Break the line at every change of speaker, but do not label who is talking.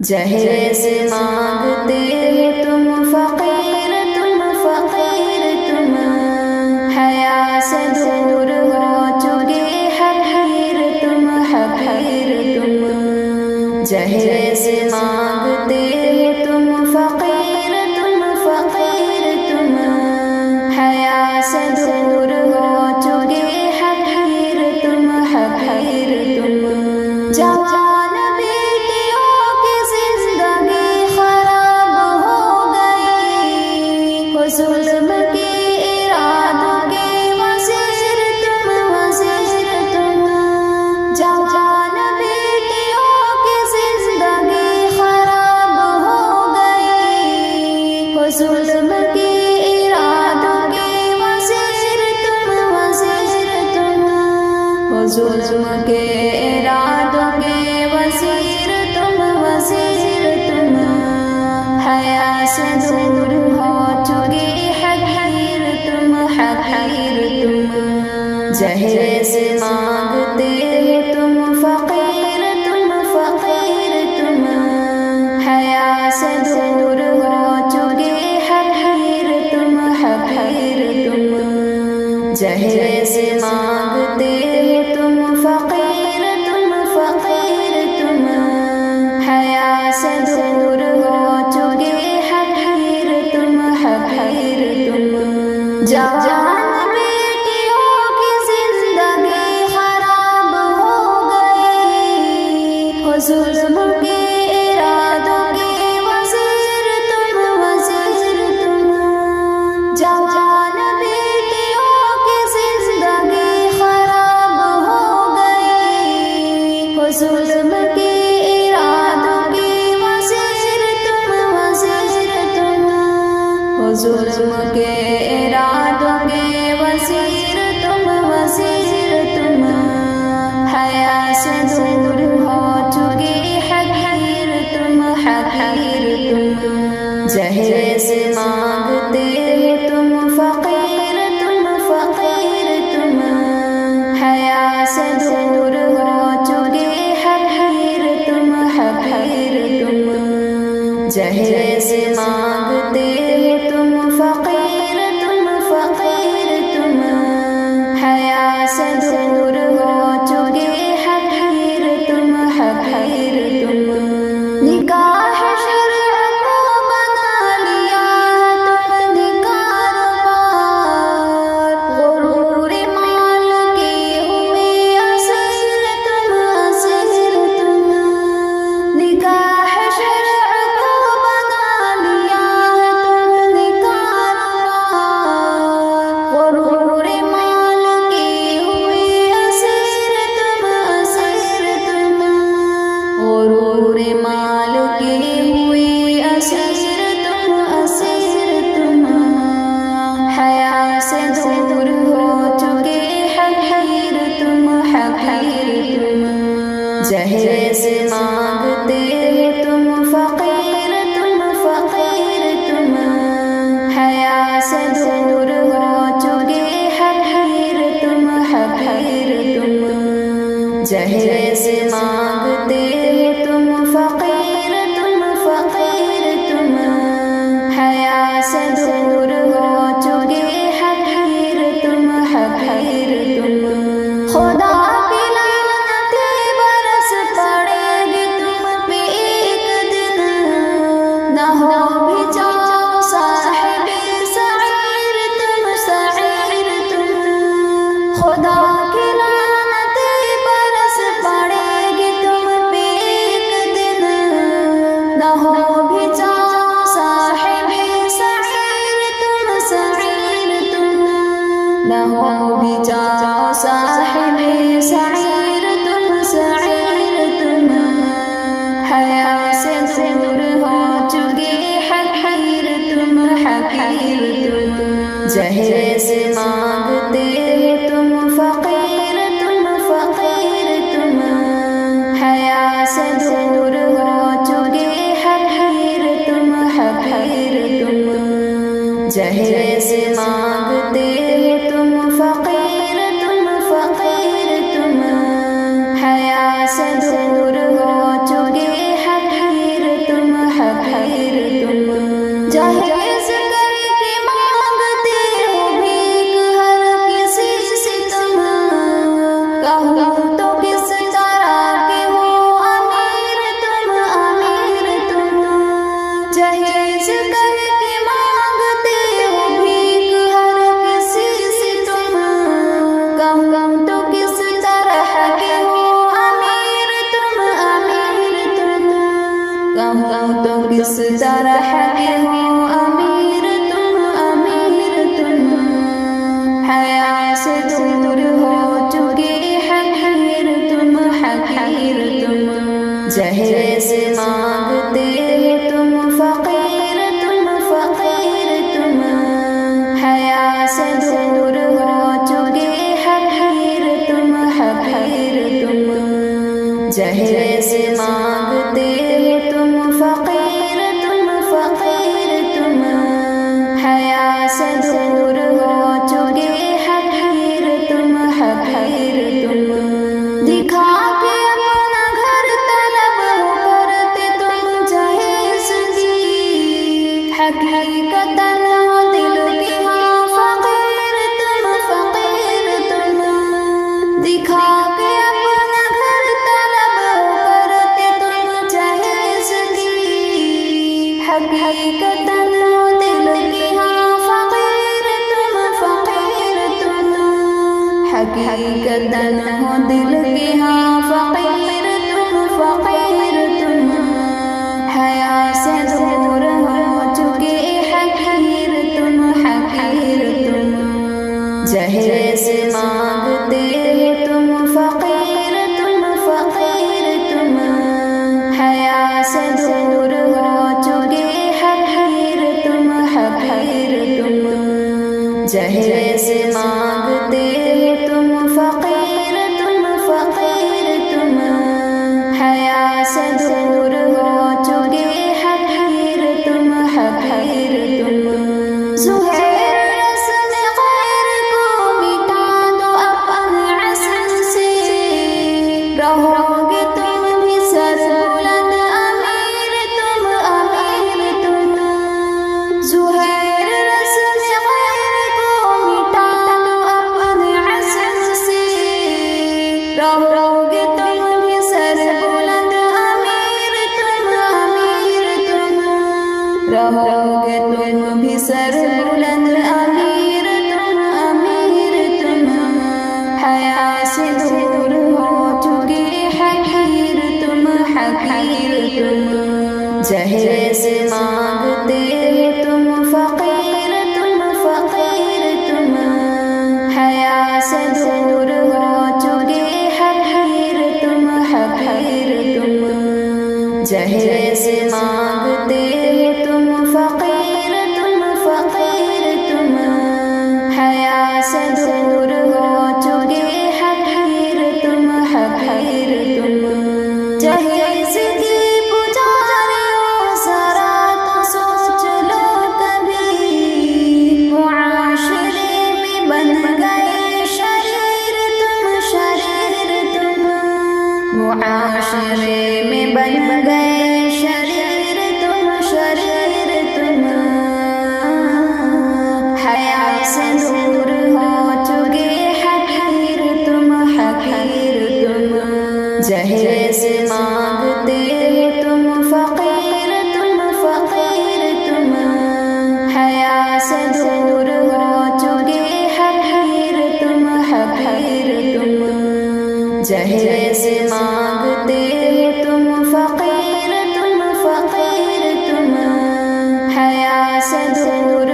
جہیز مانگتے ہو تم فقیر تم حیا سے دور ہو چکے حقیر تم جہیز مانگتے ہو تم فقیر تم حیا سے دور ہو چکے حقیر تم جوان بیٹیوں کی زندگی خراب ہو گئی، ظلم کے ارادوں کے وزیر تم جوان بیٹیوں کی زندگی خراب ہو گئی، ظلم کے ارادوں کے وزیر تم ظلم کے ارادوں کے وزیر تم حیا سے دور ہو چکے حقیر تم جہیز مانگتے ہو تم فقیر تم حیا سے دور ہو چکے حقیر تم جہیز مانگتے ہو تم فقیر تم حیا سے دور ہو چکے حقیر تم جوان بیٹیوں کی زندگی خراب ہو گئی، ظلم کے ارادوں کے وزیر تم جوان بیٹیوں کی زندگی خراب ہو گئی، ظلم کے ارادوں کے وزیر تم ظلم کے ارادوں کے وزیر تم حیا سے دور ہو چکے حقیر تم جہیز مانگتے ہو تم فقیر تم حیا سے دور ہو چکے حقیر تم جہیز مانگتے ہو تم فقیر تم حیا سے دور ہو چکے حقیر تم نکاح شرع کو بنا لیا تم نے کاروبار، غرور مال کے ہوئے اسیر تم نکاح شرع کو بنا لیا تم نے کاروبار، غرور مال کے ہوئے اسیر تم غرور مال کے ہوئے اسیر تم حیا سے دور ہو چکے حقیر تم جہیز مانگتے ہو تم فقیر تم حیا سے دور ہو چکے حقیر تم جہیز مانگتے ہو تم فقیر تم حیا سے دور ہو چکے حقیر تم خدا کی لعنتیں برس پڑے گی تم پہ ایک دن، نہ ہو بھی جاؤ صاحب سعیر تم خدا کی لعنتیں برس پڑے گی تم پہ ایک دن، نہ ہو بھی جاؤ صاحب سعیر تم نہ ہو بھی جاؤ صاحب سعیر تم حیا سے دور ہو چکے حقیر تم جہیز مانگتے ہو تم فقیر تم حیا سے دور ہو چکے حقیر تم جہیز مانگتے ہو تم فقیر کہوں تو کس طرح کے ہو امیر تم، امیر تم، کہوں تو کس طرح کے ہو امیر تم، امیر تم، حیا سے دور ہو چکے حقیر تم، حقیر تم، جہیز مانگتے ہو تم فقیر تم، فقیر تم، حیا سے دور ہو چکے حقیر تم، حقیر تم، جہیز مانگتے ہو تم فقیر تم، فقیر تم، حیا سے دور ہو چکے حقیر تم، حقیر تم، دکھا کے اپنا گھر طلب ہو کرتے تم جہیز کی، حقیقتاً ہو دل کی ہاں فقیر تم، فقیر تم، دکھا کے اپنا گھر طلب ہو کرتے تم جہیز کی، حقیقتاً ہو دل کی ہاں فقیر تم، فقیر تم، حقیقتاً ہو دل کی ہاں فقیر تم، فقیر تم، حیا سے دور ہو چکے حقیر تم، حقیر تم، جہیز مانگتے ہو تم فقیر تم، فقیر تم، حیا سے دور ہو چکے حقیر تم، حقیر تم، جہیز مانگتے ہو تم فقیر تم، فقیر تم، حیا سے دور ہو چکے حقیر تم، حقیر تم، زہیر رسم غیر کو مٹا دو اپنے عزم سے، رہو گے تم بھی سر بلند امیر تم، امیر تم، زہیر رسم غیر کو مٹا دو اپنے عزم سے، رہو گے تم بھی سر بلند امیر تم، امیر تم، رہو گے تم بھی سر بلند امیر تم، امیر تم، حیا سے دور ہو چکے حقیر تم، حقیر تم، جہیز مانگتے ہو تم فقیر تم، فقیر تم، حیا سے دور ہو چکے حقیر تم، حقیر تم، جہیز مانگتے ہو تم فقیر تم، فقیر تم، حیا سے دور ہو چکے حقیر تم، حقیر تم، جہیز کی پجاریوں ذرا تو سوچ لو کبھی، معاشرے میں بن گئے شریر تم، شریر تم، معاشرے میں بن گئے شریر تم، شریر تم، حیا سے دور ہو چکے حقیر تم، حقیر تم، جہیز مانگتے ہو تم فقیر تم، فقیر تم، حیا سے دور ہو چکے حقیر تم، حقیر تم، جہیز مانگتے ہو تم فقیر تم، فقیر تم، حیا سے دور